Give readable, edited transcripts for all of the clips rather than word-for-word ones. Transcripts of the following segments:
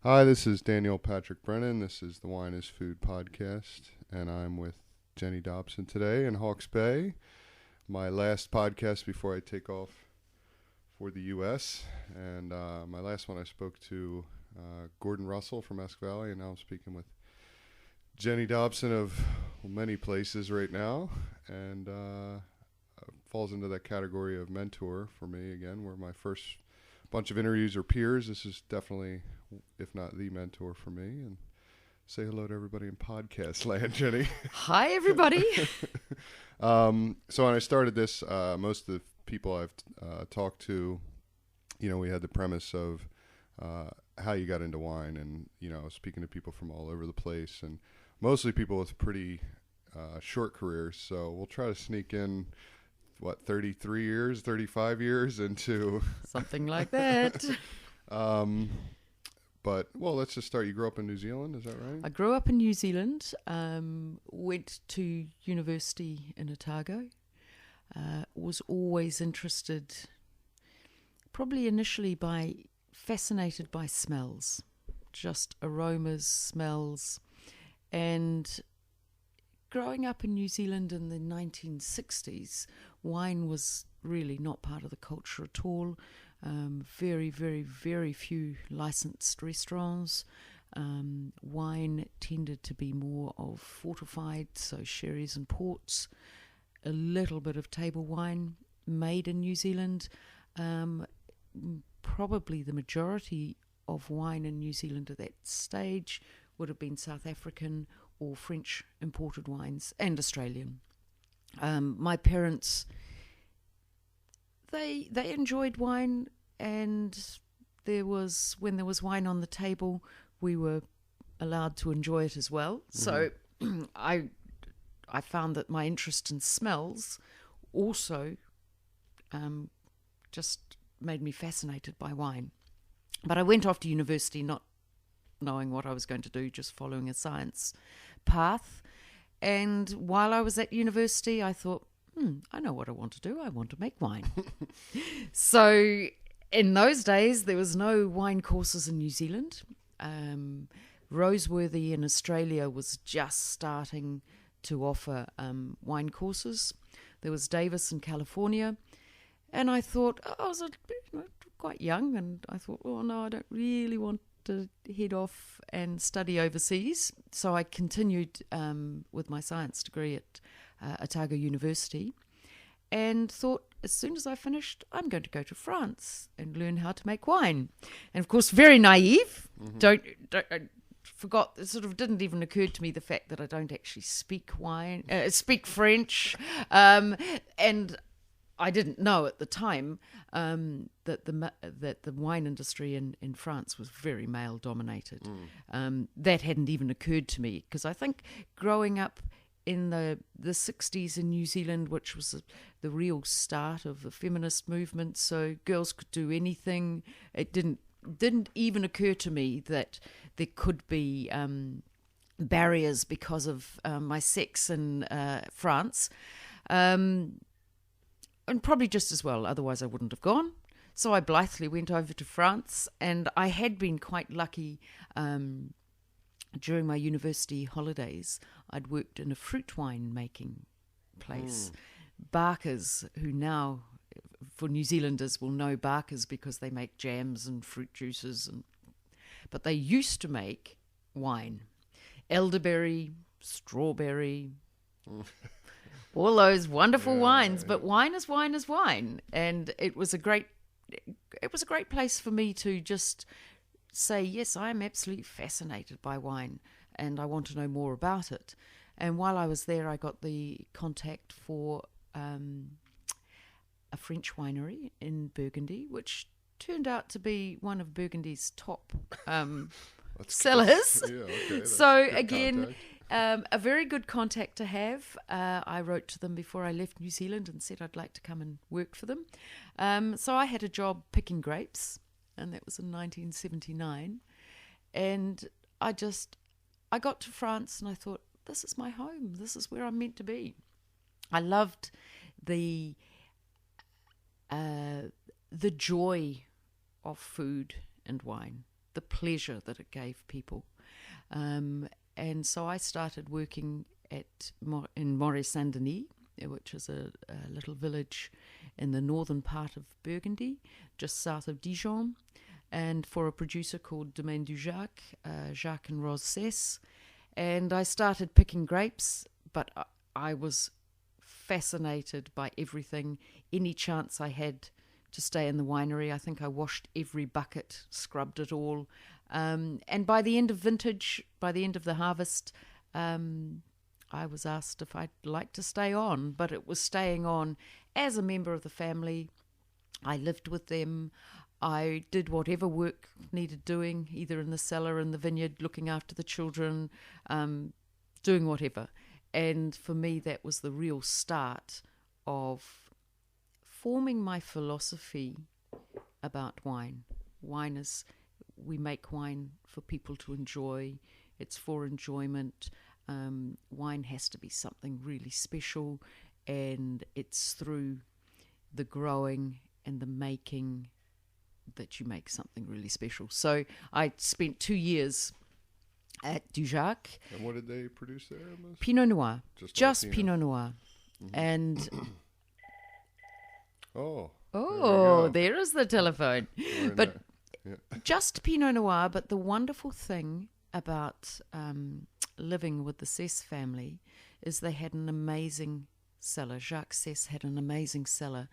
Hi, this is Daniel Patrick Brennan. This is the Wine is Food podcast, and I'm with Jenny Dobson today in Hawkes Bay. My last podcast before I take off for the U.S., and my last one I spoke to Gordon Russell from Esk Valley, and now I'm speaking with Jenny Dobson of many places right now, and falls into that category of mentor for me again, where my first bunch of interviews are peers. This is definitely, if not the mentor for me. And say hello to everybody in podcast land, Jenny. Hi, everybody. So when I started this, most of the people I've talked to, we had the premise of how you got into wine, and speaking to people from all over the place, and mostly people with pretty short careers. So we'll try to sneak in 33 years, 35 years into something like that. But let's just start. You grew up in New Zealand, is that right? I grew up in New Zealand, went to university in Otago, was always interested, probably initially fascinated by smells, just aromas, smells, and growing up in New Zealand in the 1960s, wine was really not part of the culture at all. Very, very, very few licensed restaurants. Wine tended to be more of fortified, so sherries and ports. A little bit of table wine made in New Zealand. Probably the majority of wine in New Zealand at that stage would have been South African or French imported wines, and Australian. My parents, they enjoyed wine, and when there was wine on the table, we were allowed to enjoy it as well. Mm-hmm. So I found that my interest in smells also just made me fascinated by wine. But I went off to university not knowing what I was going to do, just following a science path. And while I was at university, I thought, I know what I want to do. I want to make wine. So in those days, there was no wine courses in New Zealand. Roseworthy in Australia was just starting to offer wine courses. There was Davis in California. And I thought, I was quite young, and I thought, no, I don't really want to head off and study overseas. So I continued with my science degree at Otago University, and thought as soon as I finished, I'm going to go to France and learn how to make wine. And of course, very naive. Mm-hmm. I forgot. It sort of didn't even occur to me the fact that I don't actually speak French, and I didn't know at the time that the wine industry in France was very male dominated. That hadn't even occurred to me, because I think growing up in the 60s in New Zealand, which was the real start of the feminist movement, so girls could do anything. It didn't even occur to me that there could be barriers because of my sex in France. And probably just as well, otherwise I wouldn't have gone. So I blithely went over to France, and I had been quite lucky. During my university holidays, I'd worked in a fruit wine making place. Barker's, who now, for New Zealanders, will know Barker's because they make jams and fruit juices. But they used to make wine. Elderberry, strawberry, all those wonderful wines. But wine is wine is wine. And it was a great place for me to just say, yes, I am absolutely fascinated by wine, and I want to know more about it. And while I was there, I got the contact for a French winery in Burgundy, which turned out to be one of Burgundy's top sellers. So again, a very good contact to have. I wrote to them before I left New Zealand and said I'd like to come and work for them. So I had a job picking grapes, and that was in 1979. And I got to France, and I thought, this is my home. This is where I'm meant to be. I loved the joy of food and wine. the pleasure that it gave people. And so I started working in Moret-Saint-Denis, which is a little village in the northern part of Burgundy, just south of Dijon, and for a producer called Domaine du Jacques, Jacques and Rose Cess. And I started picking grapes, but I was fascinated by everything. Any chance I had to stay in the winery, I think I washed every bucket, scrubbed it all. And by the end of vintage, by the end of the harvest, I was asked if I'd like to stay on, but it was staying on as a member of the family. I lived with them. I did whatever work needed doing, either in the cellar, in the vineyard, looking after the children, doing whatever. And for me, that was the real start of forming my philosophy about wine. Wine is, we make wine for people to enjoy. It's for enjoyment. Wine has to be something really special, and it's through the growing and the making that you make something really special. So I spent 2 years at Dujac. And what did they produce there? Pinot Noir. Just Pinot Noir. Mm-hmm. And there is the telephone. But just Pinot Noir. But the wonderful thing about living with the Cess family is they had an amazing cellar. Jacques Cess had an amazing cellar.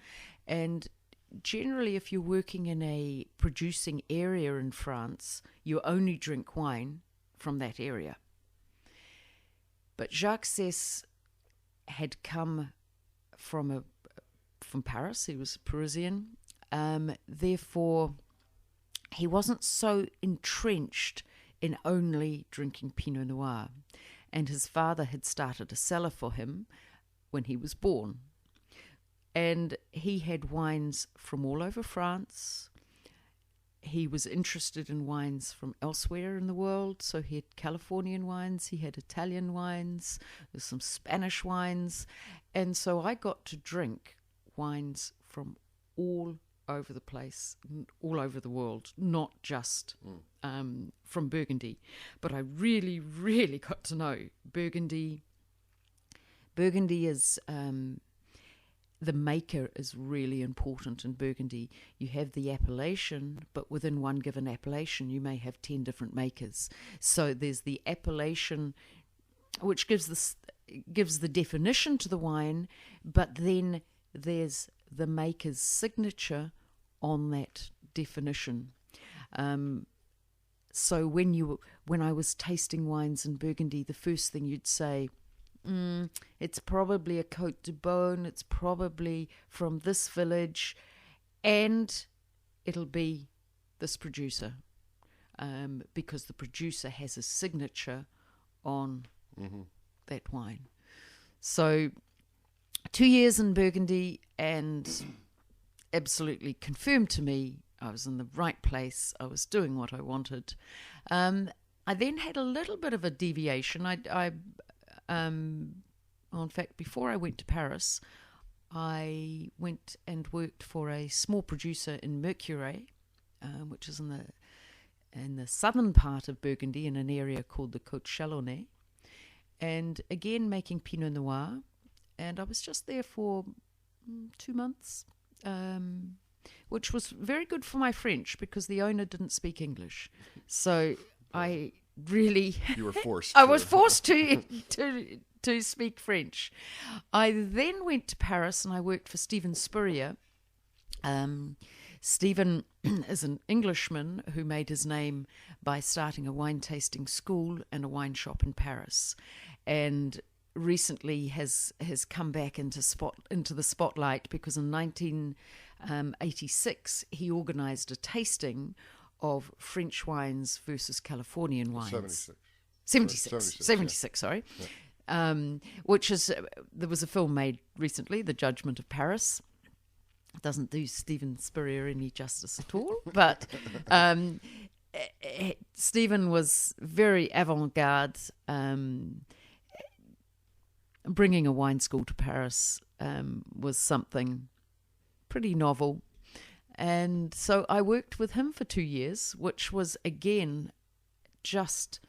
And generally, if you're working in a producing area in France, you only drink wine from that area. But Jacques Cess had come from Paris. He was Parisian. Therefore, he wasn't so entrenched in only drinking Pinot Noir. And his father had started a cellar for him when he was born. And he had wines from all over France. He was interested in wines from elsewhere in the world. So he had Californian wines, he had Italian wines, there's some Spanish wines. And so I got to drink wines from all over the place, all over the world, not just from Burgundy. But I really, really got to know Burgundy. Burgundy is... the maker is really important in Burgundy. You have the appellation, but within one given appellation, you may have 10 different makers. So there's the appellation, which gives the definition to the wine, but then there's the maker's signature on that definition. So when I was tasting wines in Burgundy, the first thing you'd say, it's probably a Côte de Beaune, it's probably from this village, and it'll be this producer, because the producer has a signature on that wine. So 2 years in Burgundy, and absolutely confirmed to me I was in the right place, I was doing what I wanted. I then had a little bit of a deviation. In fact, before I went to Paris, I went and worked for a small producer in Mercure, which is in the southern part of Burgundy, in an area called the Côte Chalonnais, and again making Pinot Noir. And I was just there for 2 months, which was very good for my French because the owner didn't speak English. So I really... You were forced. I was forced to speak French. I then went to Paris and I worked for Steven Sperrier. Steven is an Englishman who made his name by starting a wine tasting school and a wine shop in Paris, and recently has come back into the spotlight because in 1986 he organised a tasting of French wines versus Californian wines. 76, sorry. Yeah. Which is, there was a film made recently, The Judgment of Paris. It doesn't do Steven Sperrier any justice at all, but Steven was very avant-garde. Bringing a wine school to Paris was something pretty novel. And so I worked with him for 2 years, which was, again, just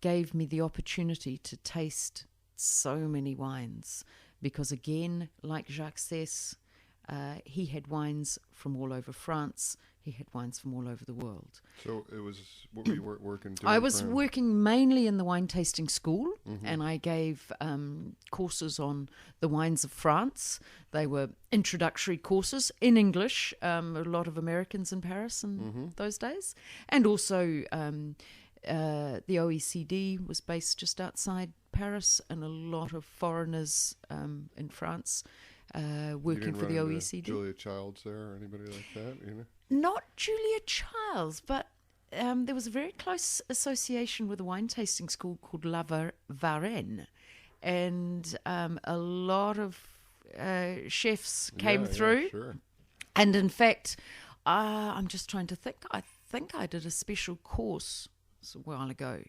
gave me the opportunity to taste so many wines. Because, again, like Jacques Cess, he had wines from all over France. He had wines from all over the world. So it was, what were you working doing? I was working mainly in the wine tasting school, and I gave courses on the wines of France. They were introductory courses in English, a lot of Americans in Paris in those days. And also the OECD was based just outside Paris, and a lot of foreigners in France working for the OECD. Julia Childs there or anybody like that, you know? Not Julia Childs, but there was a very close association with a wine tasting school called La Varenne, and a lot of chefs came through. Yeah, sure. And in fact, I'm just trying to think. I think I did a special course a while ago.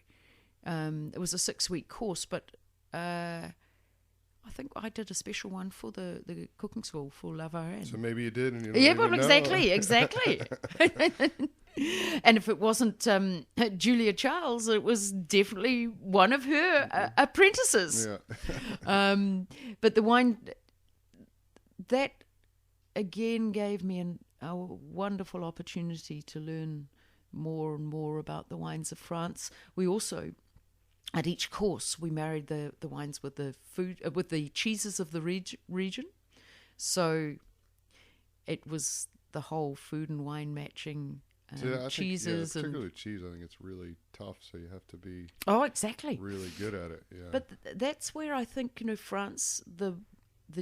It was a 6-week course, but I think I did a special one for the cooking school for La Varenne. So maybe you did, and you don't Yeah, even well, know. exactly. And if it wasn't Julia Charles, it was definitely one of her apprentices. Yeah. But the wine, that again gave me a wonderful opportunity to learn more and more about the wines of France. We also, at each course, we married the wines with the food, with the cheeses of the region. So it was the whole food and wine matching cheeses. Particularly cheese, I think it's really tough, so you have to be exactly really good at it. Yeah. But that's where I think, France, the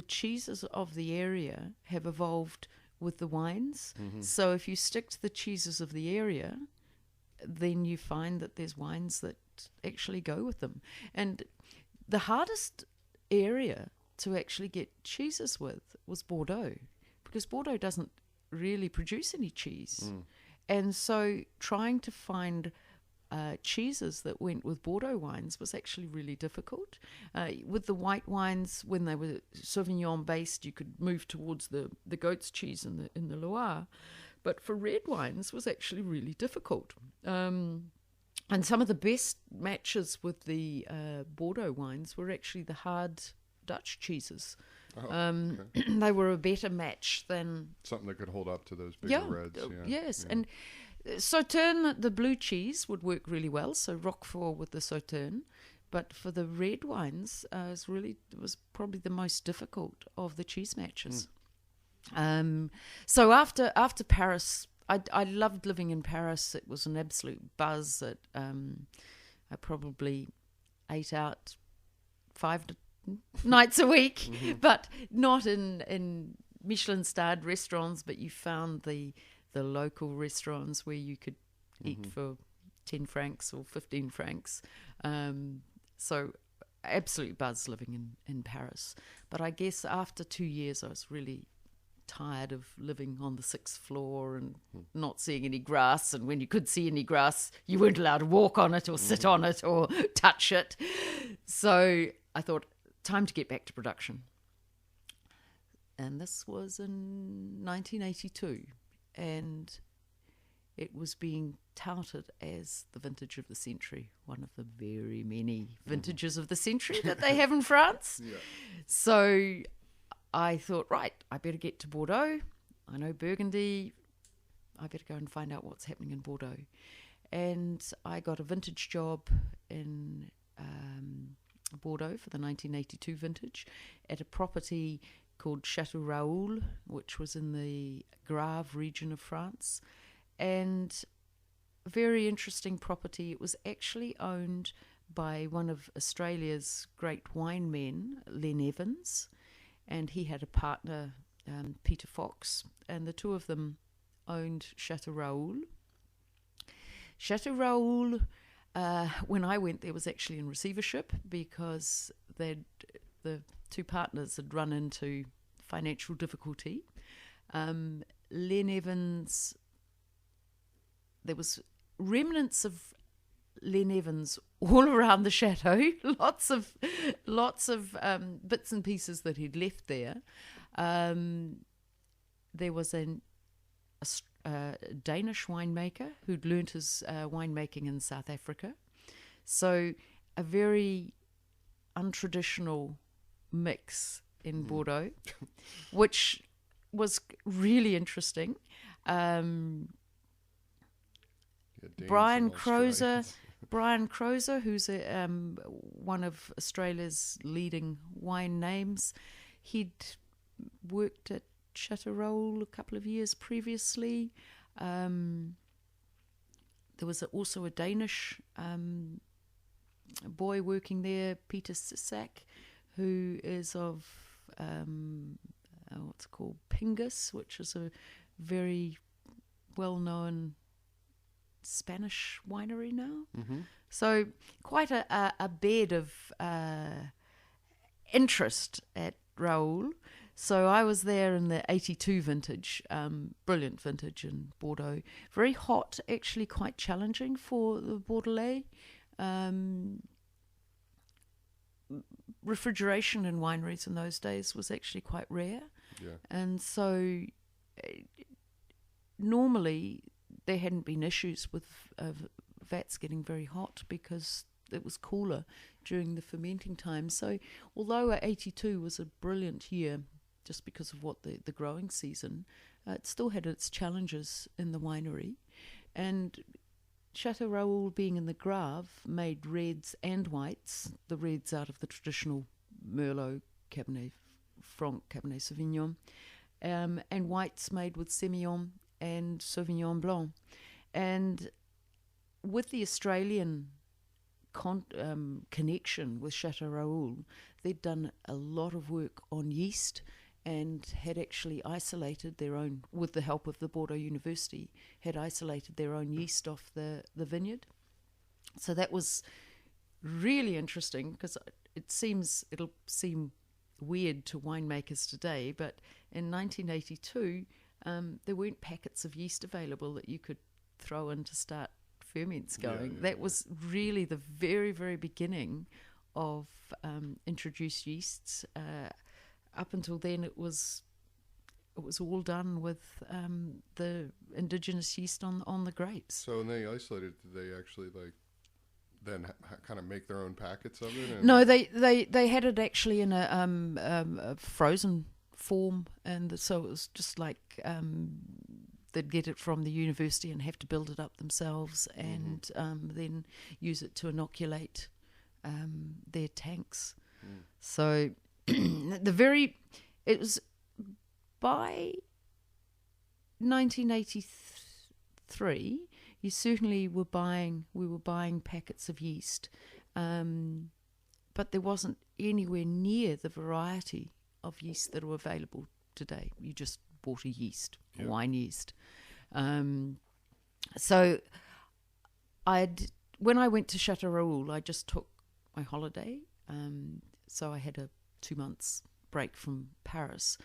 cheeses of the area have evolved with the wines. So if you stick to the cheeses of the area, then you find that there's wines that actually go with them. And the hardest area to actually get cheeses with was Bordeaux, because Bordeaux doesn't really produce any cheese. And so trying to find cheeses that went with Bordeaux wines was actually really difficult. With the white wines, when they were Sauvignon based, you could move towards the goat's cheese in the Loire. But for red wines was actually really difficult. And some of the best matches with the Bordeaux wines were actually the hard Dutch cheeses. They were a better match than something that could hold up to those bigger reds. Yes, and Sauterne, the blue cheese, would work really well. So Roquefort with the Sauterne, but for the red wines, it was probably the most difficult of the cheese matches. So after Paris, I loved living in Paris. It was an absolute buzz. I probably ate out 5 nights a week, but not in Michelin-starred restaurants, but you found the local restaurants where you could eat for 10 francs or 15 francs. So absolute buzz living in Paris. But I guess after 2 years, I was really tired of living on the 6th floor and not seeing any grass, and when you could see any grass you weren't allowed to walk on it or sit on it or touch it. So I thought, time to get back to production. And this was in 1982, and it was being touted as the vintage of the century, one of the very many vintages of the century that they have in France. So I thought, right, I better get to Bordeaux. I know Burgundy. I better go and find out what's happening in Bordeaux. And I got a vintage job in Bordeaux for the 1982 vintage at a property called Chateau Raoul, which was in the Graves region of France. And a very interesting property. It was actually owned by one of Australia's great wine men, Len Evans, and he had a partner, Peter Fox, and the two of them owned Chateau Raoul. Chateau Raoul, when I went there, was actually in receivership because the two partners had run into financial difficulty. Len Evans, there was remnants of Len Evans all around the chateau, lots of bits and pieces that he'd left there. There was an Danish winemaker who'd learnt his winemaking in South Africa. So a very untraditional mix in Bordeaux, which was really interesting. Brian Crozer, who's one of Australia's leading wine names, he'd worked at Chateau Senjac a couple of years previously. There was also a Danish boy working there, Peter Sisak, who is of what's it called, Pingus, which is a very well-known Spanish winery now. So quite a bed of interest at Raoul. So I was there in the 82 vintage, brilliant vintage in Bordeaux. Very hot, actually quite challenging for the Bordelais. Refrigeration in wineries in those days was actually quite rare. Yeah. And so normally there hadn't been issues with vats getting very hot because it was cooler during the fermenting time. So although 82 was a brilliant year just because of what the growing season, it still had its challenges in the winery. And Chateau Raoul, being in the Grave, made reds and whites, the reds out of the traditional Merlot, Cabernet Franc, Cabernet Sauvignon, and whites made with Semillon and Sauvignon Blanc. And with the Australian connection with Chateau Raoul, they'd done a lot of work on yeast and had actually isolated their own, with the help of the Bordeaux University, had isolated their own yeast off the vineyard. So that was really interesting because it'll seem weird to winemakers today, but in 1982 there weren't packets of yeast available that you could throw in to start ferments going. That was really the very, very beginning of introduced yeasts. Up until then, it was all done with the indigenous yeast on the grapes. So when they isolated, did they actually then kind of make their own packets of it? No, they had it actually in a frozen form, and so it was just like they'd get it from the university and have to build it up themselves, and then use it to inoculate their tanks. So it was by 1983. We were buying packets of yeast, but there wasn't anywhere near the variety of yeast that are available today. You just bought a yeast, wine yeast. So when I went to Chateau Raoul, I just took my holiday. So I had a 2 months break from Paris,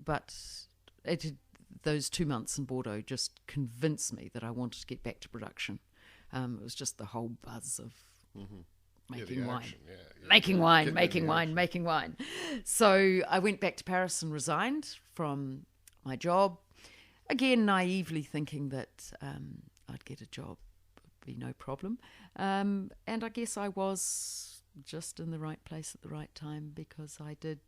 but those 2 months in Bordeaux just convinced me that I wanted to get back to production. It was just the whole buzz of making wine. So I went back to Paris and resigned from my job, again naively thinking that I'd get a job, it'd be no problem. And I guess I was just in the right place at the right time, because I did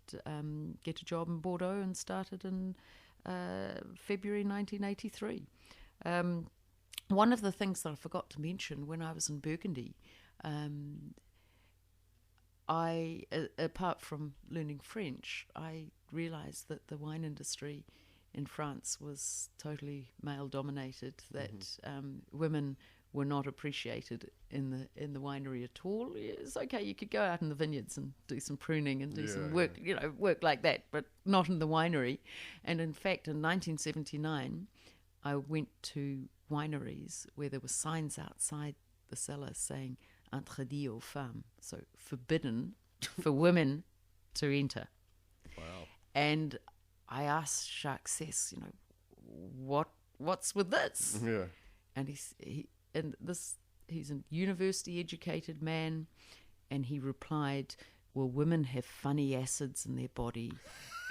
get a job in Bordeaux and started in February 1983. One of the things that I forgot to mention, when I was in Burgundy, apart from learning French, I realised that the wine industry in France was totally male dominated, that women were not appreciated in the winery at all. It's okay, you could go out in the vineyards and do some pruning and do some work, work like that, but not in the winery. And in fact, in 1979, I went to wineries where there were signs outside the cellar saying "Interdit aux femmes," so forbidden for women to enter. Wow. And I asked Jacques Cess, what's with this? Yeah. And he's a university-educated man, and he replied, "Well, women have funny acids in their body,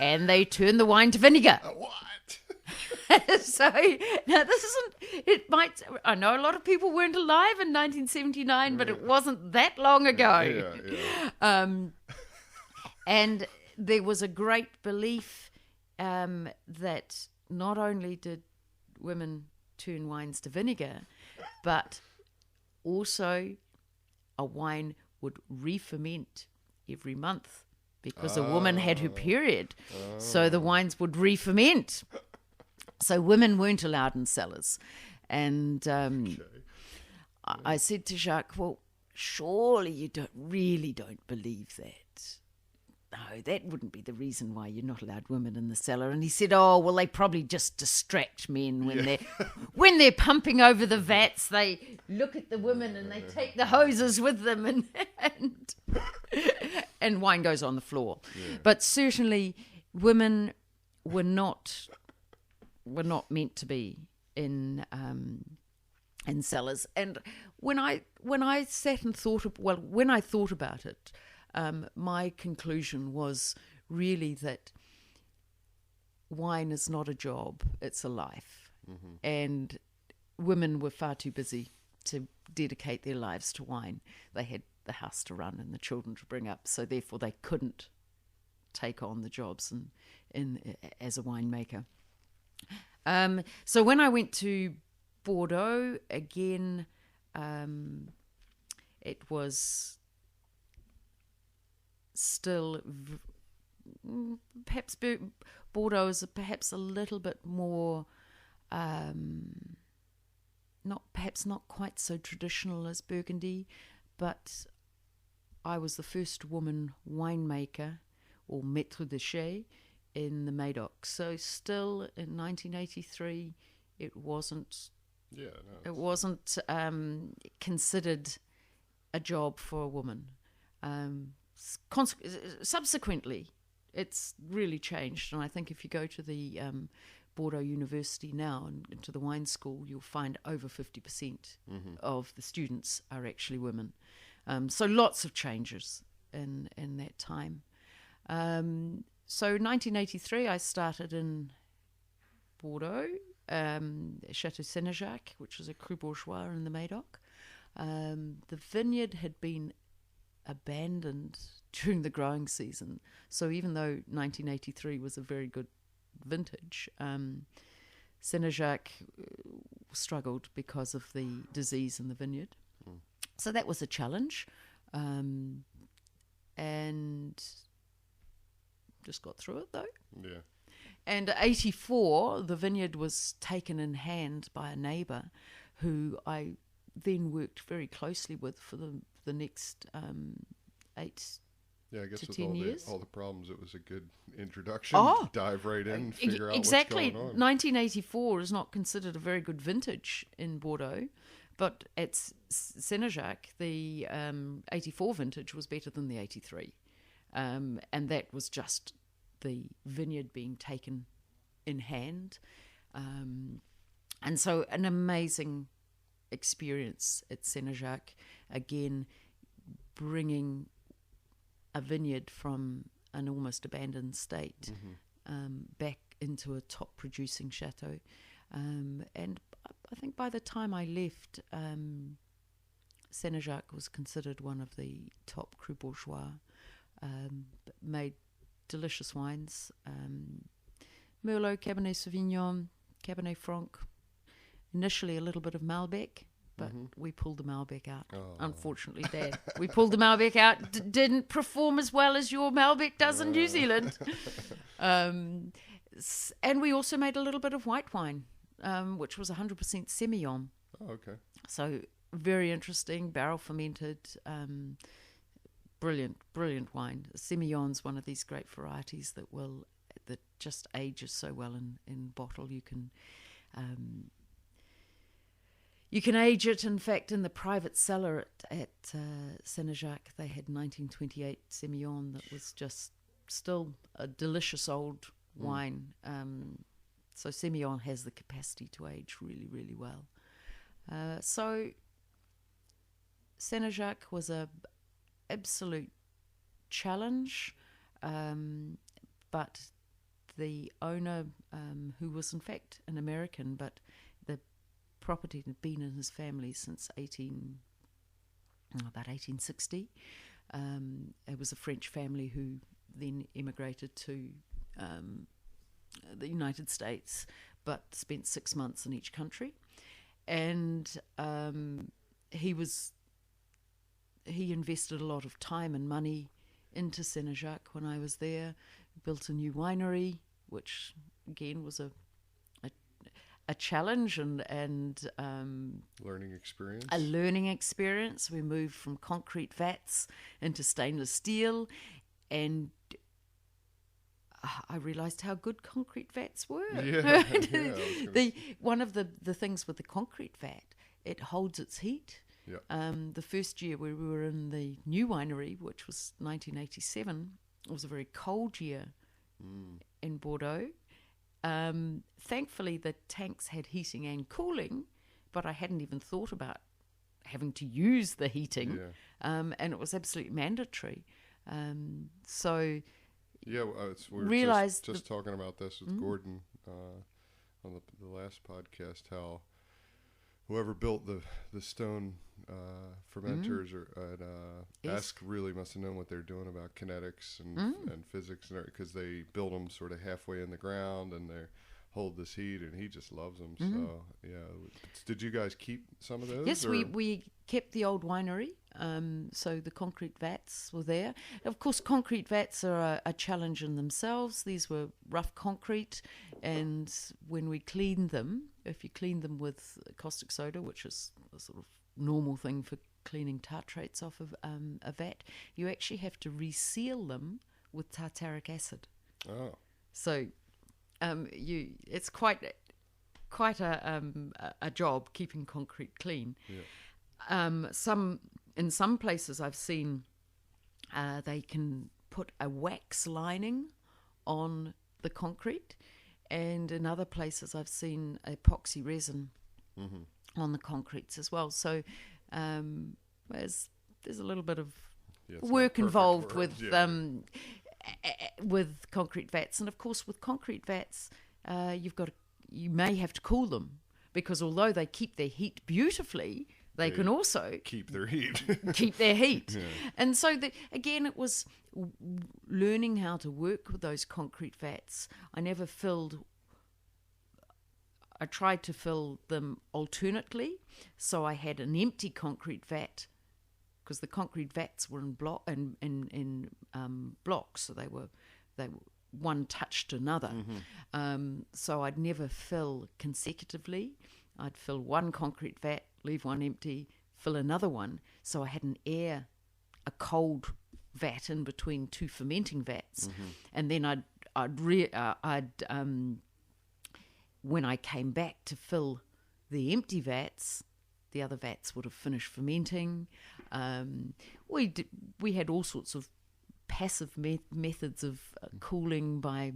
and they turn the wine to vinegar." What? So now this isn't. It might. I know a lot of people weren't alive in 1979, but it wasn't that long ago. And there was a great belief that not only did women turn wines to vinegar, but also a wine would re-ferment every month because a woman had her period. So the wines would re-ferment. So women weren't allowed in cellars. And I said to Jacques, well, surely you don't believe that. No, that wouldn't be the reason why you're not allowed women in the cellar. And he said, oh, well, they probably just distract men when they're pumping over the vats. They look at the women and they take the hoses with them, and wine goes on the floor. Yeah. But certainly, women were not meant to be in cellars. And when I sat and thought when I thought about it. My conclusion was really that wine is not a job, it's a life. Mm-hmm. And women were far too busy to dedicate their lives to wine. They had the house to run and the children to bring up, so therefore they couldn't take on the jobs as a winemaker. So when I went to Bordeaux, again, it was... still, perhaps Bordeaux is perhaps a little bit more, not quite so traditional as Burgundy, but I was the first woman winemaker or maître de chai in the Medoc. So still in 1983, it wasn't considered a job for a woman. Subsequently, it's really changed, and I think if you go to the Bordeaux University now and into the wine school, you'll find over 50% of the students are actually women. So lots of changes in that time. So 1983, I started in Bordeaux, Chateau Senjac, which is a Cru Bourgeois in the Medoc. The vineyard had been abandoned during the growing season. So even though 1983 was a very good vintage, Senjac struggled because of the disease in the vineyard. So that was a challenge. And just got through it though. Yeah. And 84, the vineyard was taken in hand by a neighbour who I then worked very closely with for the next 8 I guess to with 10 years. all the problems, it was a good introduction. Dive right in, figure out exactly. what's going on. 1984 is not considered a very good vintage in Bordeaux, but at Senjac, the 84 vintage was better than the 83. And that was just the vineyard being taken in hand. And so an amazing experience at Senjac, again, bringing a vineyard from an almost abandoned state back into a top producing chateau. And I think by the time I left, Senjac was considered one of the top Cru Bourgeois, made delicious wines, Merlot, Cabernet Sauvignon, Cabernet Franc, initially a little bit of Malbec, but we pulled the Malbec out, unfortunately, Dad. We pulled the Malbec out, didn't perform as well as your Malbec does in New Zealand. And we also made a little bit of white wine, which was 100% Semillon. Oh, okay. So very interesting, barrel fermented, brilliant wine. Semillon's one of these great varieties that just ages so well in bottle. You can age it. In fact, in the private cellar at Senjac, they had 1928 Semillon that was just still a delicious old wine. So Semillon has the capacity to age really, really well. So Senjac was a absolute challenge, but the owner, who was in fact an American, but the property had been in his family since about 1860. It was a French family who then emigrated to the United States, but spent 6 months in each country. And he invested a lot of time and money into Senjac when I was there. Built a new winery, which again was a challenge and learning experience. A learning experience. We moved from concrete vats into stainless steel, and I realised how good concrete vats were. One of the things with the concrete vat, it holds its heat. Yeah. The first year we were in the new winery, which was 1987, it was a very cold year in Bordeaux. Thankfully, the tanks had heating and cooling, but I hadn't even thought about having to use the heating, and it was absolutely mandatory. So we were realized just talking about this with Gordon on the last podcast, how whoever built the stone fermenters at Esk really must have known what they're doing about kinetics and physics, because they build them sort of halfway in the ground and they hold this heat, and he just loves them. So did you guys keep some of those? Yes, we kept the old winery. So the concrete vats were there. Of course, concrete vats are a challenge in themselves. These were rough concrete, and when we cleaned them, if you clean them with caustic soda, which is a sort of normal thing for cleaning tartrates off of a vat, you actually have to reseal them with tartaric acid. Oh. So it's quite a job keeping concrete clean. Yeah. In some places I've seen they can put a wax lining on the concrete, and in other places I've seen epoxy resin on the concretes as well. So there's a little bit of work involved with concrete vats. And of course with concrete vats you may have to cool them, because although they keep their heat beautifully, they can also keep their heat. Yeah. And so, again, it was learning how to work with those concrete vats. I tried to fill them alternately. So I had an empty concrete vat, because the concrete vats were in blocks, so they were one touched another. So I'd never fill consecutively. I'd fill one concrete vat, leave one empty, fill another one. So I had a cold vat in between two fermenting vats, and then when I came back to fill the empty vats, the other vats would have finished fermenting. We had all sorts of passive methods of cooling, by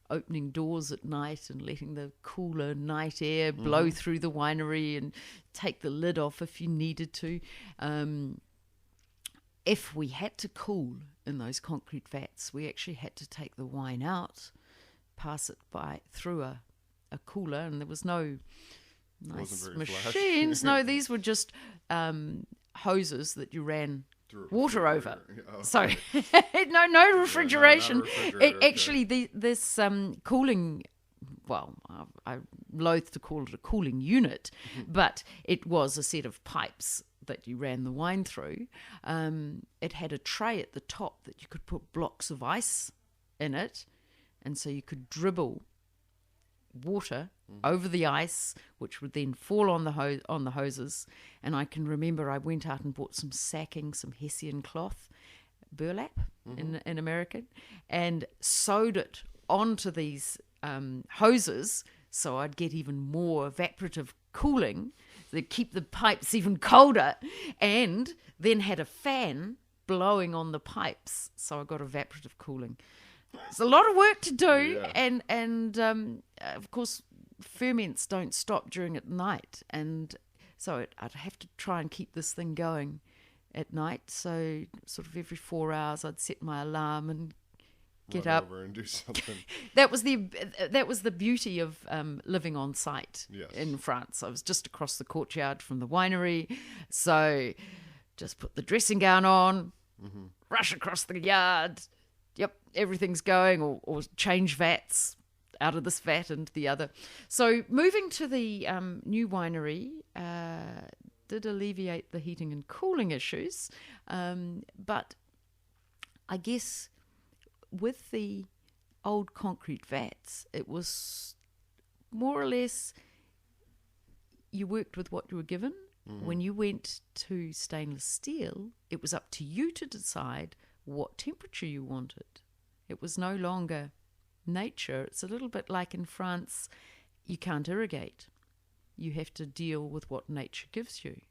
opening doors at night and letting the cooler night air blow through the winery and take the lid off if you needed to. If we had to cool in those concrete vats, we actually had to take the wine out, pass it through a cooler, and there was no nice machines. No, these were just hoses that you ran water over. Oh. So no refrigeration. Actually, this cooling, well, I'm loath to call it a cooling unit, but it was a set of pipes that you ran the wine through. It had a tray at the top that you could put blocks of ice in it, and so you could dribble water over the ice, which would then fall on the hoses. And I can remember I went out and bought some sacking, some Hessian cloth, burlap in American, and sewed it onto these hoses, so I'd get even more evaporative cooling that keep the pipes even colder, and then had a fan blowing on the pipes, so I got evaporative cooling. It's a lot of work to do, and of course ferments don't stop during at night, and so I'd have to try and keep this thing going at night. So sort of every 4 hours I'd set my alarm and get run up. over and do something. That was the beauty of living on site Yes. in France. I was just across the courtyard from the winery, so just put the dressing gown on, rush across the yard. Yep, everything's going, or change vats out of this vat into the other. So moving to the new winery did alleviate the heating and cooling issues, but I guess with the old concrete vats, it was more or less you worked with what you were given. When you went to stainless steel, it was up to you to decide what temperature you wanted. It was no longer nature. It's a little bit like in France, you can't irrigate. You have to deal with what nature gives you.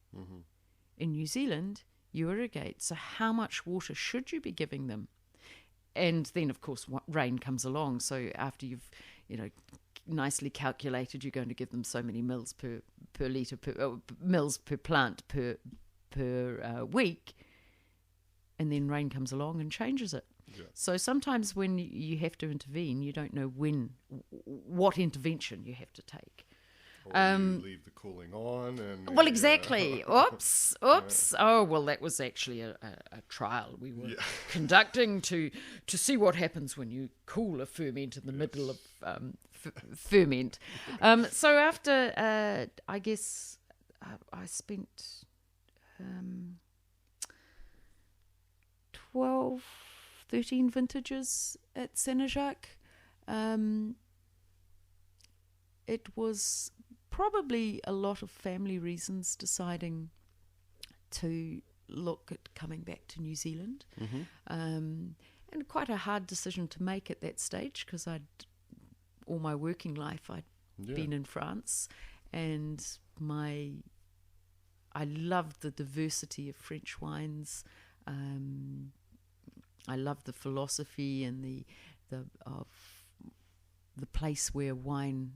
In New Zealand, you irrigate. So how much water should you be giving them? And then, of course, rain comes along. So after you've, nicely calculated, you're going to give them so many mils per litre, mils per plant per week. And then rain comes along and changes it. Yeah. So sometimes when you have to intervene, you don't know what intervention you have to take. Or you leave the cooling on. And well, exactly. Oops. Oh, well, that was actually a trial we were conducting to see what happens when you cool a ferment in the middle of ferment. So after, I guess, I spent 13 vintages at Senjac. It was probably a lot of family reasons deciding to look at coming back to New Zealand. And quite a hard decision to make at that stage because all my working life I'd been in France, and I loved the diversity of French wines. I loved the philosophy and of the place where wine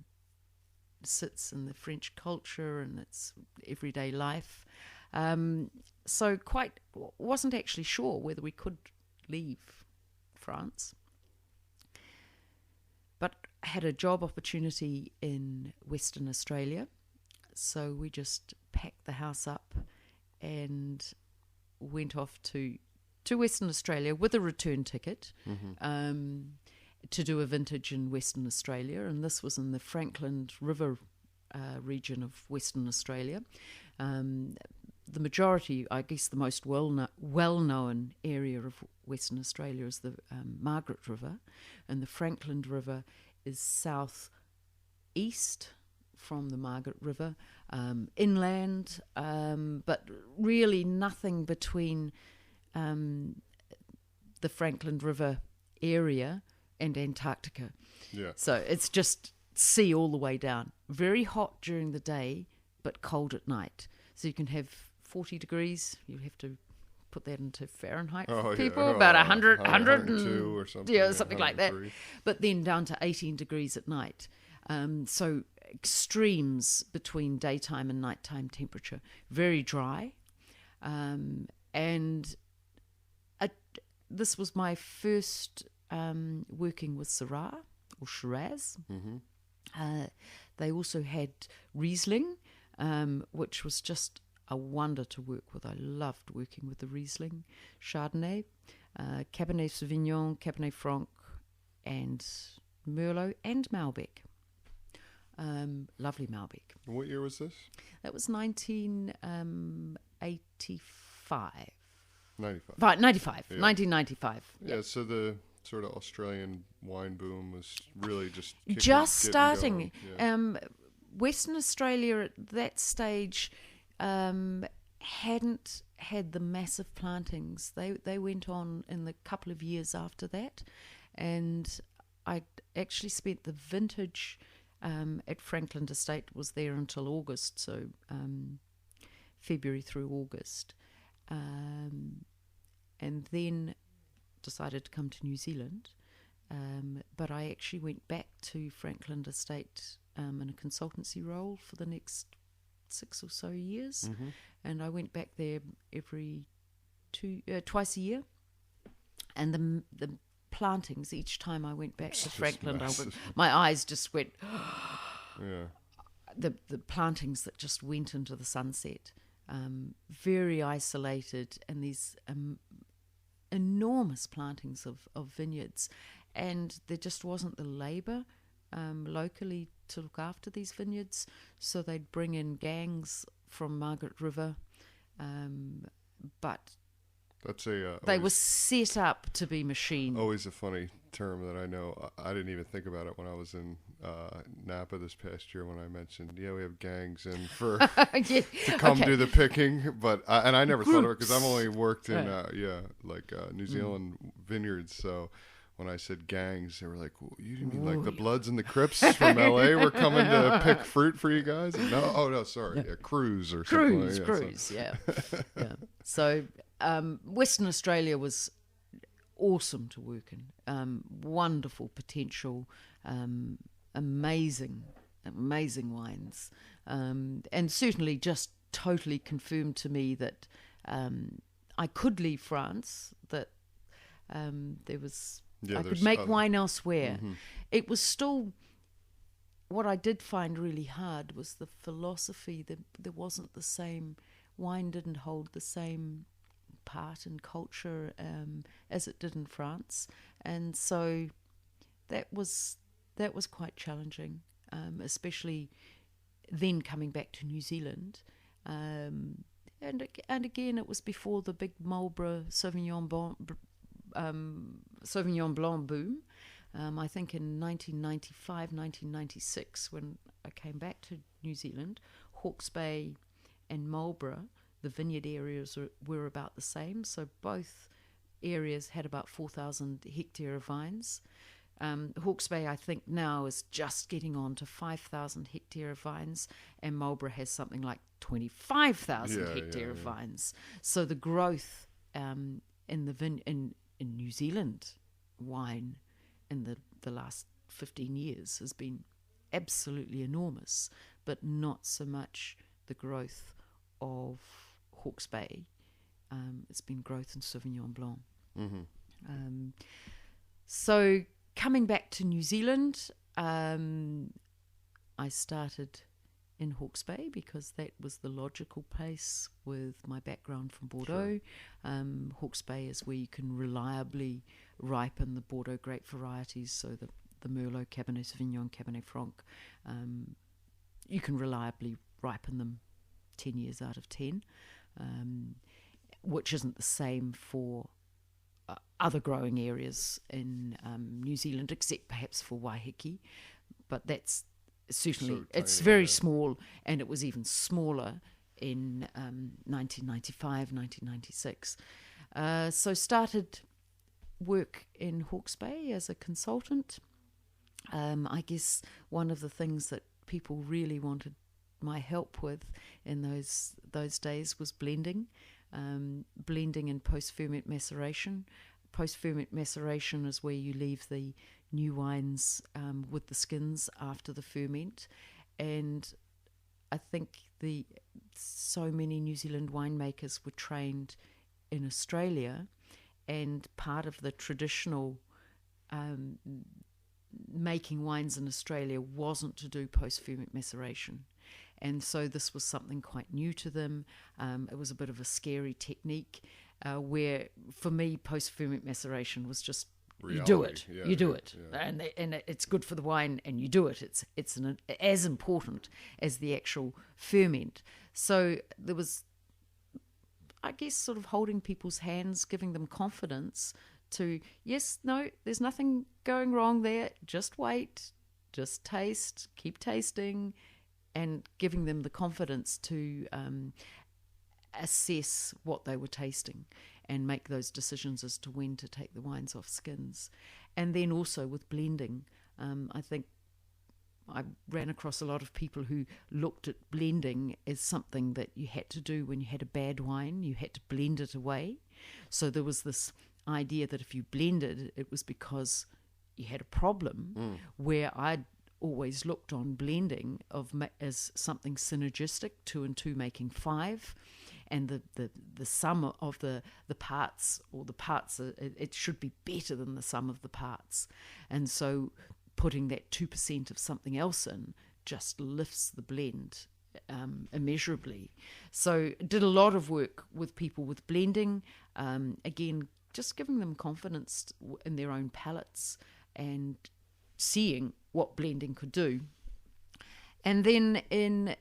sits in the French culture and its everyday life. So wasn't actually sure whether we could leave France, but had a job opportunity in Western Australia. So we just packed the house up and went off to Western Australia with a return ticket to do a vintage in Western Australia, and this was in the Franklin River region of Western Australia. The majority, I guess the most well-known area of Western Australia is the Margaret River, and the Franklin River is south-east from the Margaret River, inland, but really nothing between the Franklin River area and Antarctica. Yeah. So it's just sea all the way down. Very hot during the day, but cold at night. So you can have 40 degrees. You have to put that into Fahrenheit for people, about 102 or something. Yeah, something like that. But then down to 18 degrees at night. So extremes between daytime and nighttime temperature. Very dry. And this was my first working with Syrah or Shiraz. They also had Riesling, which was just a wonder to work with. I loved working with the Riesling, Chardonnay, Cabernet Sauvignon, Cabernet Franc, and Merlot, and Malbec. Lovely Malbec. And what year was this? That was 1985. 95. 1995. Yeah, so the sort of Australian wine boom was really just starting. Western Australia at that stage hadn't had the massive plantings. They went on in the couple of years after that, and I actually spent the vintage at Franklin Estate, was there until August, so February through August. And then decided to come to New Zealand, but I actually went back to Franklin Estate in a consultancy role for the next 6 or so years, and I went back there every twice a year. And the plantings, each time I went back to just Franklin, massive. my eyes just went, Yeah. the plantings that just went into the sunset, very isolated, and these enormous plantings of vineyards, and there just wasn't the labour locally to look after these vineyards, so they'd bring in gangs from Margaret River, but That's a they were set up to be machined. always a funny term that I know. I didn't even think about it when I was in Napa this past year when I mentioned, we have gangs in for Yeah, to come okay. do the picking, but and I never thought of it because I've only worked in Right. New Zealand vineyards. So when I said gangs, they were like, well, "You mean like the Bloods and the Crips from LA were coming to pick fruit for you guys?" And sorry, crews or something. Cruise, yeah. So Western Australia was awesome to work in. Wonderful potential, amazing wines, and certainly just totally confirmed to me that I could leave France. That there was. I could make wine elsewhere. Mm-hmm. It was still, what I did find really hard was the philosophy. That there wasn't the same, wine didn't hold the same part in culture as it did in France, and so that was quite challenging, especially then coming back to New Zealand, and again it was before the big Marlborough Sauvignon Blanc boom. I think in 1995, 1996, when I came back to New Zealand, Hawkes Bay and Marlborough, the vineyard areas were about the same. So both areas had about 4,000 hectare of vines. Hawkes Bay, I think, now is just getting on to 5,000 hectare of vines, and Marlborough has something like 25,000 hectare of vines. So the growth in New Zealand wine in the last 15 years has been absolutely enormous, but not so much the growth of Hawkes Bay. It's been growth in Sauvignon Blanc. Mm-hmm. So coming back to New Zealand, I started in Hawkes Bay because that was the logical place with my background from Bordeaux. Sure. Hawkes Bay is where you can reliably ripen the Bordeaux grape varieties, so the Merlot, Cabernet Sauvignon, Cabernet Franc. You can reliably ripen them 10 years out of 10, which isn't the same for other growing areas in New Zealand, except perhaps for Waiheke, but that's certainly, so it's tiny, very small, and it was even smaller in 1995, 1996. So started work in Hawkes Bay as a consultant. I guess one of the things that people really wanted my help with in those days was blending and post-ferment maceration. Post-ferment maceration is where you leave the new wines with the skins after the ferment, and I think so many New Zealand winemakers were trained in Australia, and part of the traditional making wines in Australia wasn't to do post-ferment maceration. And so this was something quite new to them. It was a bit of a scary technique where, for me, post-ferment maceration was just reality. You do it, and it's good for the wine, and you do it. It's as important as the actual ferment. So there was, I guess, sort of holding people's hands, giving them confidence to, yes, no, there's nothing going wrong there. Just wait, just taste, keep tasting, and giving them the confidence to assess what they were tasting and make those decisions as to when to take the wines off skins. And then also with blending, I think I ran across a lot of people who looked at blending as something that you had to do when you had a bad wine. You had to blend it away. So there was this idea that if you blended, it was because you had a problem, where I'd always looked on blending as something synergistic, 2 and 2 making 5, and the sum of the parts, or the parts, it should be better than the sum of the parts. And so putting that 2% of something else in just lifts the blend immeasurably. So did a lot of work with people with blending, again, just giving them confidence in their own palates and seeing what blending could do. And then in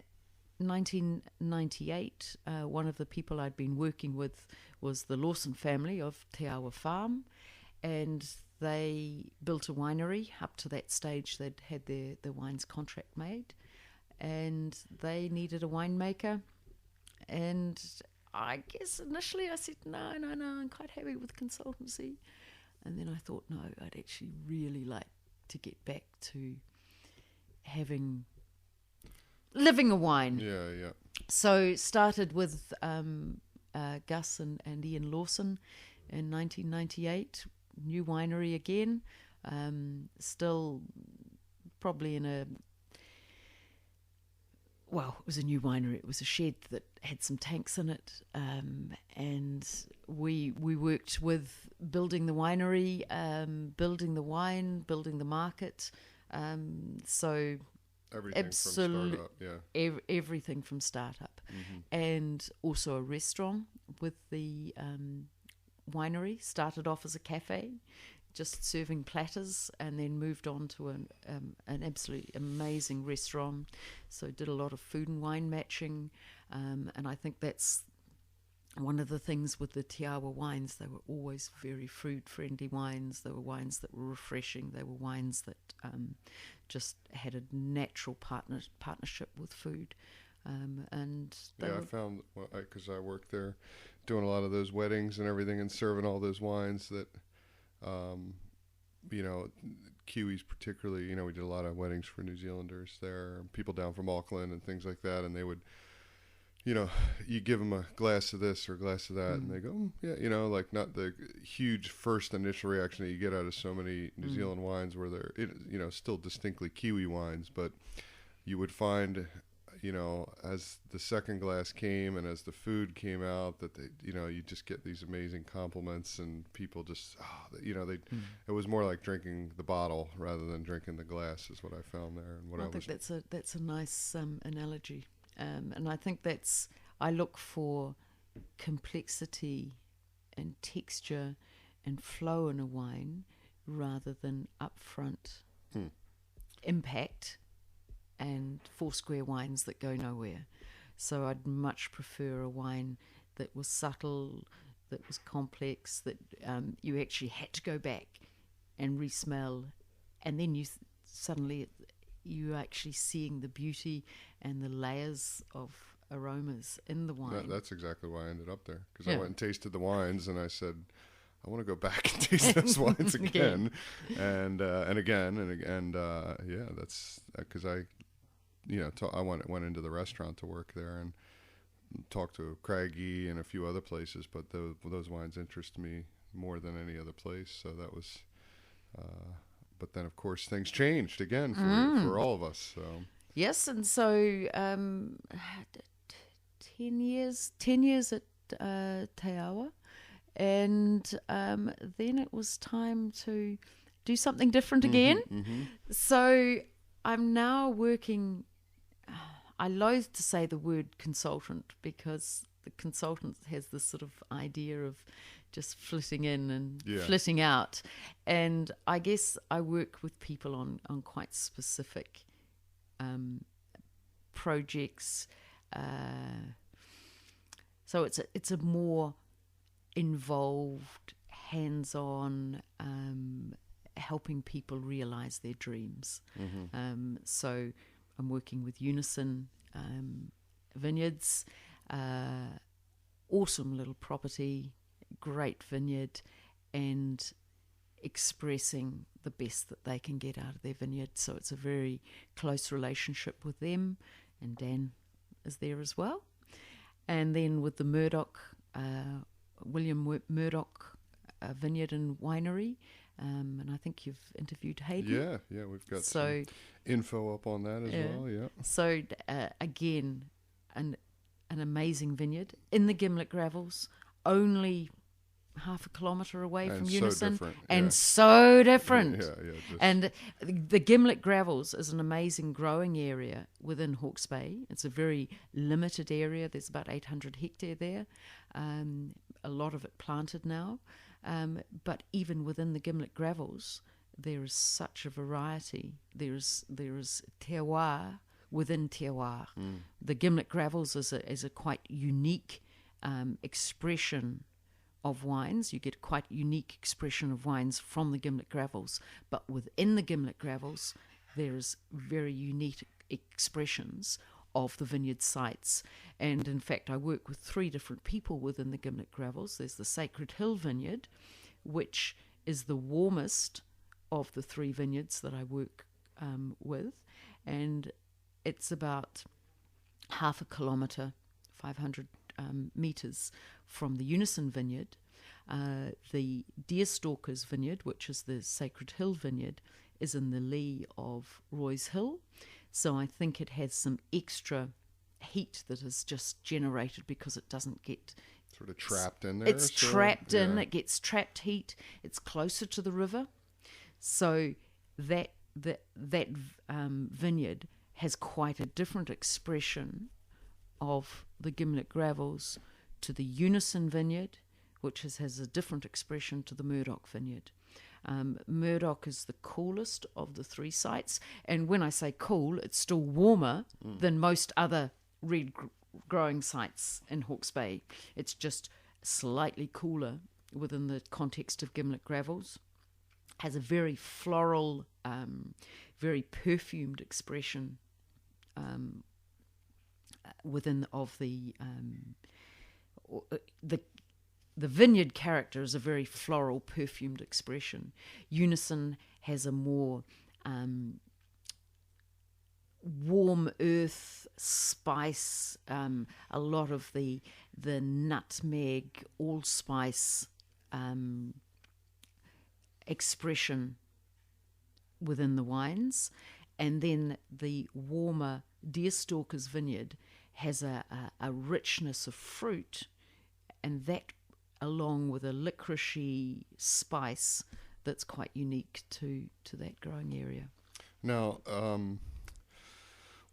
1998, one of the people I'd been working with was the Lawson family of TeAwa Farm, and they built a winery. Up to that stage, they'd had their wines contract made, and they needed a winemaker. And I guess initially I said, no, I'm quite happy with consultancy. And then I thought, no, I'd actually really like to get back to living a wine. Yeah. So started with Gus and Ian Lawson in 1998. New winery again. Still probably it was a new winery. It was a shed that had some tanks in it, and we worked with building the winery, building the wine, building the market. So Everything from startup, yeah. Everything from startup, and also a restaurant with the winery. Started off as a cafe, just serving platters, and then moved on to an absolutely amazing restaurant. So did a lot of food and wine matching, and I think that's one of the things with the TeAwa wines. They were always very food-friendly wines. They were wines that were refreshing. They were wines that just had a natural partnership with food. And I found, because I worked there doing a lot of those weddings and everything and serving all those wines that, Kiwis particularly, we did a lot of weddings for New Zealanders there, people down from Auckland and things like that, and they would, you give them a glass of this or a glass of that, and they go, yeah, like not the huge first initial reaction that you get out of so many New Zealand wines where they're, still distinctly Kiwi wines, but you would find, as the second glass came and as the food came out, that they, you just get these amazing compliments, and people just, it was more like drinking the bottle rather than drinking the glass, is what I found there. And I think that's a nice analogy. And I think I look for complexity and texture and flow in a wine rather than upfront impact and foursquare wines that go nowhere. So I'd much prefer a wine that was subtle, that was complex, that you actually had to go back and re-smell, and then you're actually seeing the beauty and the layers of aromas in the wine. That's exactly why I ended up there, because I went and tasted the wines, and I said, I want to go back and taste those wines again, and again, and that's because I went into the restaurant to work there and talked to Craigie and a few other places, but those wines interest me more than any other place. So that was, but then of course things changed again for all of us. So yes, and so 10 years at TeAwa, and then it was time to do something different again. So I'm now working. I loathe to say the word consultant, because the consultant has this sort of idea of just flitting in and flitting out. And I guess I work with people on quite specific projects. So it's a more involved, hands-on, helping people realize their dreams. So I'm working with Unison Vineyards, awesome little property, great vineyard, and expressing the best that they can get out of their vineyard. So it's a very close relationship with them, and Dan is there as well. And then with the Medoc, William Medoc Vineyard and Winery, And I think you've interviewed Hayden. Yeah, we've got some info up on that as well. Yeah. So again, an amazing vineyard in the Gimblett Gravels, only half a kilometre away from Unison, so different. And the Gimblett Gravels is an amazing growing area within Hawkes Bay. It's a very limited area. There's about 800 hectare there, a lot of it planted now. But even within the Gimblett Gravels, there is such a variety. There is terroir within terroir. The Gimblett Gravels is a quite unique expression of wines. You get quite unique expression of wines from the Gimblett Gravels, but within the Gimblett Gravels there's very unique expressions of the vineyard sites. And in fact I work with 3 different people within the Gimblett Gravels. There's the Sacred Hill Vineyard, which is the warmest of the 3 vineyards that I work with, and it's about half a kilometre, 500 metres from the Unison Vineyard. The Deerstalker's Vineyard, which is the Sacred Hill Vineyard, is in the lee of Roy's Hill. So I think it has some extra heat that is just generated because it doesn't get sort of trapped in there. It's trapped in. It gets trapped heat. It's closer to the river, so that vineyard has quite a different expression of the Gimblett Gravels to the Unison Vineyard, which has a different expression to the Medoc Vineyard. Medoc is the coolest of the 3 sites, and when I say cool, it's still warmer than most other red growing sites in Hawkes Bay. It's just slightly cooler within the context of Gimblett Gravels. Has a very floral, very perfumed expression within of the vineyard character is a very floral, perfumed expression. Unison has a more warm earth spice, a lot of the nutmeg, allspice expression within the wines. And then the warmer Deerstalker's Vineyard has a richness of fruit, and that along with a licoricey spice that's quite unique to that growing area. Now,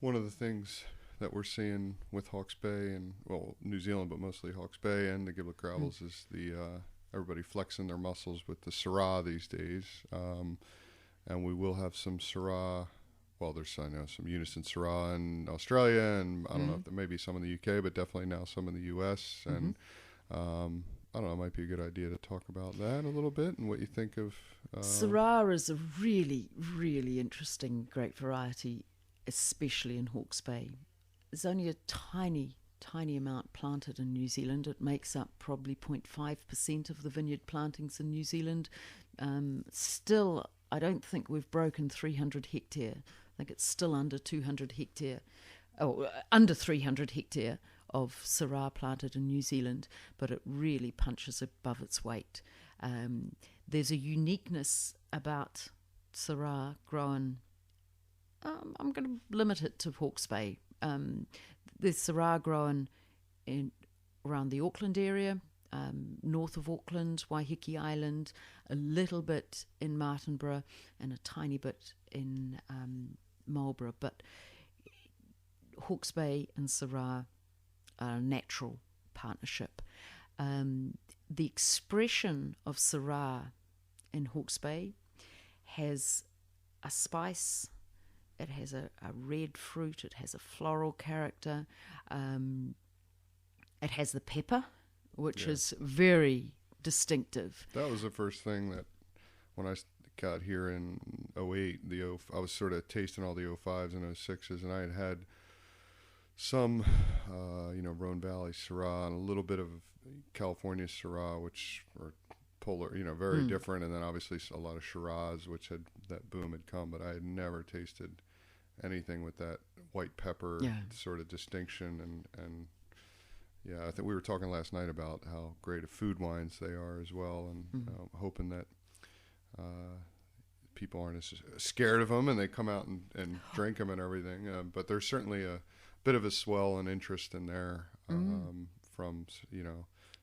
one of the things that we're seeing with Hawkes Bay and, well, New Zealand, but mostly Hawkes Bay and the Gimblett Gravels is the everybody flexing their muscles with the Syrah these days. And we will have some Syrah. Well, there's some Unison Syrah in Australia, and I don't know if there may be some in the UK, but definitely now some in the US. And I don't know, it might be a good idea to talk about that a little bit and what you think of... Syrah is a really, really interesting grape variety, especially in Hawkes Bay. There's only a tiny amount planted in New Zealand. It makes up probably 0.5% of the vineyard plantings in New Zealand. Still, I don't think we've broken 300 hectare. I think it's still under 200 hectare, under 300 hectare of Syrah planted in New Zealand, but it really punches above its weight. There's a uniqueness about Syrah grown, I'm going to limit it to Hawkes Bay. There's Syrah grown around the Auckland area, north of Auckland, Waiheke Island, a little bit in Martinborough, and a tiny bit in Marlborough. But Hawkes Bay and Syrah are a natural partnership. The expression of Syrah in Hawkes Bay has a spice. It has a red fruit. It has a floral character. It has the pepper, which is very distinctive. That was the first thing that when I got here in 08, I was sort of tasting all the 05s and 06s, and I had some, Rhone Valley Syrah and a little bit of California Syrah, which are polar, very different, and then obviously a lot of Shiraz, which that boom had come, but I had never tasted anything with that white pepper sort of distinction, and I think we were talking last night about how great of food wines they are as well, and hoping that people aren't as scared of them, and they come out and drink them and everything. But there's certainly a bit of a swell and interest in there from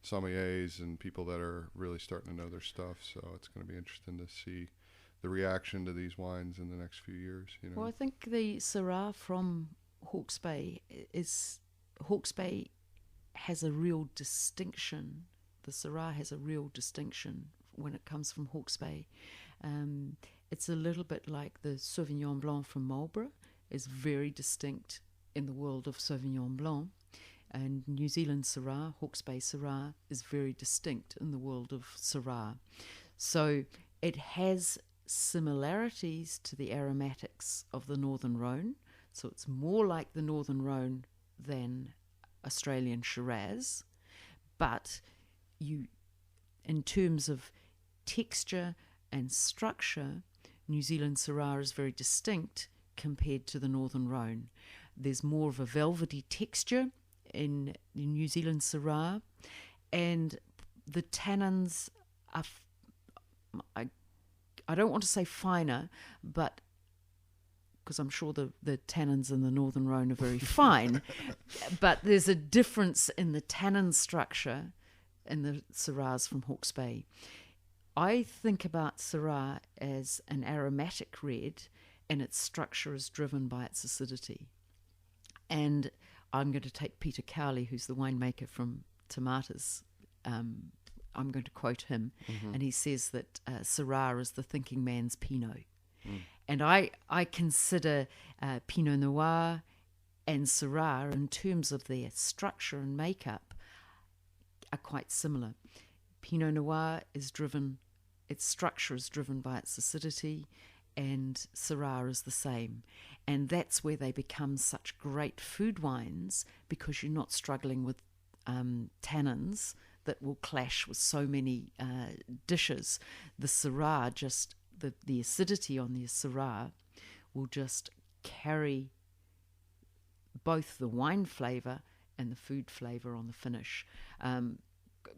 sommeliers and people that are really starting to know their stuff. So it's going to be interesting to see the reaction to these wines in the next few years. Well, I think the Syrah from Hawkes Bay has a real distinction. The Syrah has a real distinction when it comes from Hawkes Bay. It's a little bit like the Sauvignon Blanc from Marlborough is very distinct in the world of Sauvignon Blanc. And New Zealand Syrah, Hawkes Bay Syrah, is very distinct in the world of Syrah. So it has similarities to the aromatics of the Northern Rhone. So it's more like the Northern Rhone than Australian Shiraz. But in terms of texture and structure, New Zealand Syrah is very distinct compared to the Northern Rhone. There's more of a velvety texture in New Zealand Syrah, and the tannins are, I don't want to say finer, but because I'm sure the tannins in the Northern Rhone are very fine, but there's a difference in the tannin structure in the Syrahs from Hawkes Bay. I think about Syrah as an aromatic red, and its structure is driven by its acidity. And I'm going to take Peter Cowley, who's the winemaker from Tomatoes. I'm going to quote him, and he says that Syrah is the thinking man's Pinot. And I consider Pinot Noir and Syrah, in terms of their structure and makeup, are quite similar. Pinot Noir its structure is driven by its acidity, and Syrah is the same. And that's where they become such great food wines, because you're not struggling with tannins that will clash with so many dishes. The Syrah, just the acidity on the Syrah will just carry both the wine flavour and the food flavour on the finish.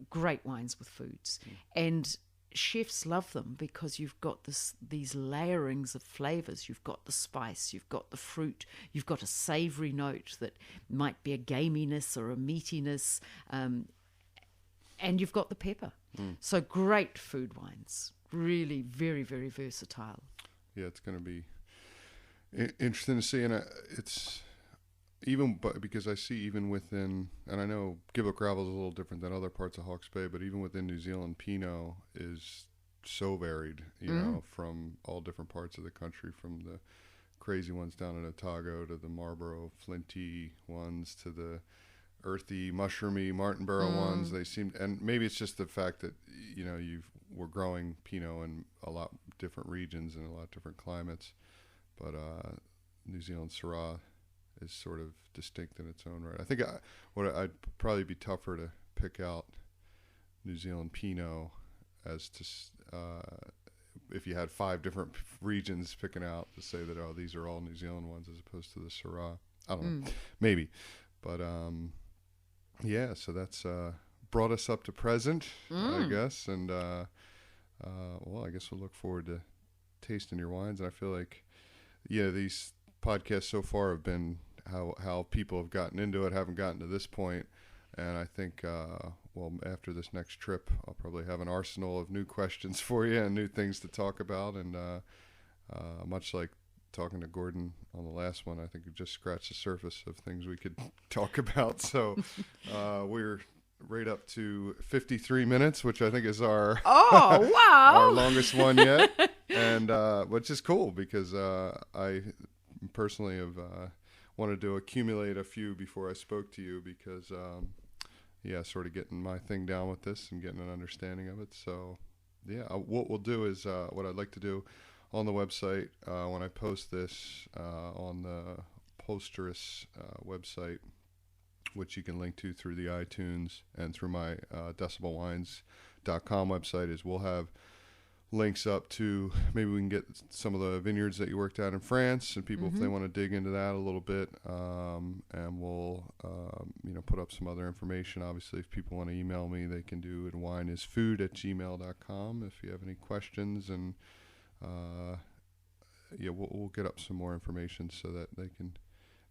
Great wines with foods. And chefs love them because you've got these layerings of flavours. You've got the spice, you've got the fruit, you've got a savoury note that might be a gaminess or a meatiness, and you've got the pepper. So great food wines, really very, very versatile. Yeah, it's going to be interesting to see, and it's because I see even within, and I know Gimblett Gravels is a little different than other parts of Hawkes Bay, but even within New Zealand, Pinot is so varied, you know, from all different parts of the country, from the crazy ones down in Otago to the Marlborough flinty ones to the earthy, mushroomy Martinborough ones. They seem, and maybe it's just the fact that, you know, we're growing Pinot in a lot different regions and a lot different climates, but New Zealand Syrah is sort of distinct in its own right. I think I'd probably be tougher to pick out New Zealand Pinot as to if you had 5 different regions picking out to say that, oh, these are all New Zealand ones as opposed to the Syrah. I don't know, maybe, but yeah. So that's brought us up to present, I guess, and well, I guess we'll look forward to tasting your wines. And I feel like, yeah, these podcasts so far have been how people have gotten into it, haven't gotten to this point. And I think, well, after this next trip, I'll probably have an arsenal of new questions for you and new things to talk about. And much like talking to Gordon on the last one, I think we've just scratched the surface of things we could talk about. So we're right up to 53 minutes, which I think is our our longest one yet. And which is cool because I personally have wanted to accumulate a few before I spoke to you because, yeah, sort of getting my thing down with this and getting an understanding of it. So, yeah, what we'll do is what I'd like to do on the website when I post this on the Posterous website, which you can link to through the iTunes and through my decibelwines.com website, is we'll have links up to, maybe we can get some of the vineyards that you worked at in France, and people, if they want to dig into that a little bit, and we'll put up some other information. Obviously, if people want to email me, they can do it. wineisfood@gmail.com if you have any questions, and we'll get up some more information so that they can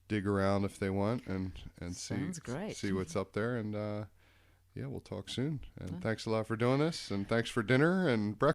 dig around if they want, and see what's up there. And we'll talk soon. And thanks a lot for doing this, and thanks for dinner and breakfast.